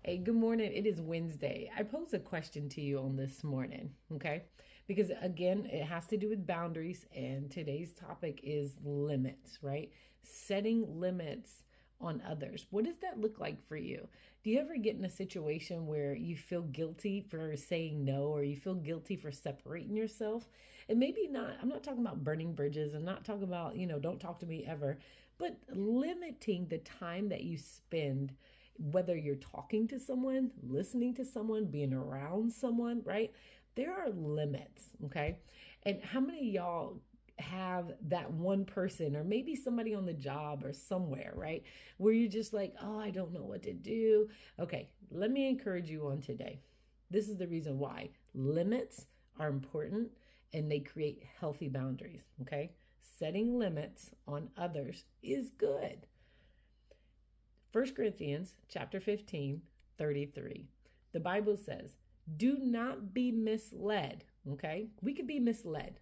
Hey, good morning. It is Wednesday. I pose a question to you on this morning, okay? Because again, it has to do with boundaries, and today's topic is limits, right? Setting limits on others. What does that look like for you? Do you ever get in a situation where you feel guilty for saying no, or you feel guilty for separating yourself? And maybe not, I'm not talking about burning bridges. I'm not talking about, don't talk to me ever, but limiting the time that you spend, whether you're talking to someone, listening to someone, being around someone, right? There are limits, okay? And how many of y'all have that one person, or maybe somebody on the job or somewhere, right? Where you're just like, oh, I don't know what to do. Okay, let me encourage you on today. This is the reason why limits are important and they create healthy boundaries, okay? Setting limits on others is good. 1 Corinthians chapter 15, 33. The Bible says, do not be misled, okay? We could be misled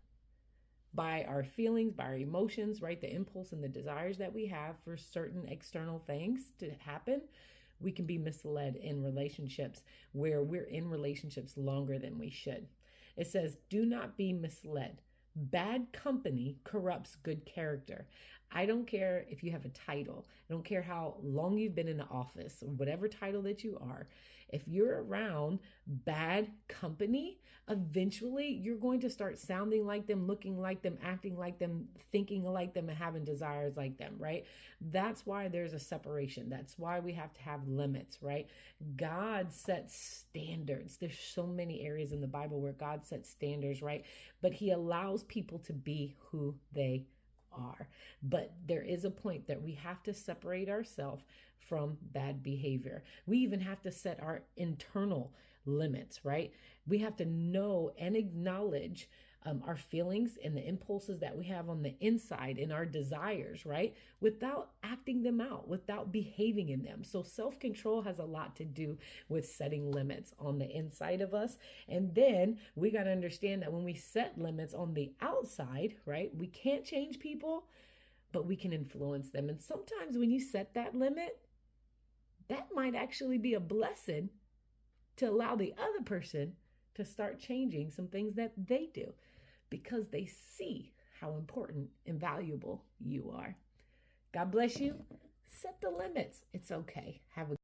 by our feelings, by our emotions, right? The impulse and the desires that we have for certain external things to happen. We can be misled in relationships where we're in relationships longer than we should. It says, do not be misled. Bad company corrupts good character. I don't care if you have a title. I don't care how long you've been in the office, whatever title that you are. If you're around bad company, eventually you're going to start sounding like them, looking like them, acting like them, thinking like them, and having desires like them, right? That's why there's a separation. That's why we have to have limits, right? God sets standards. There's so many areas in the Bible where God sets standards, right? But he allows people to be who they are. But there is a point that we have to separate ourselves from bad behavior. We even have to set our internal limits, right? We have to know and acknowledge our feelings and the impulses that we have on the inside and our desires, right? Without acting them out, without behaving in them. So self control has a lot to do with setting limits on the inside of us. And then we got to understand that when we set limits on the outside, right, we can't change people, but we can influence them. And sometimes when you set that limit, that might actually be a blessing to allow the other person to start changing some things that they do because they see how important and valuable you are. God bless you. Set the limits. It's okay. Have a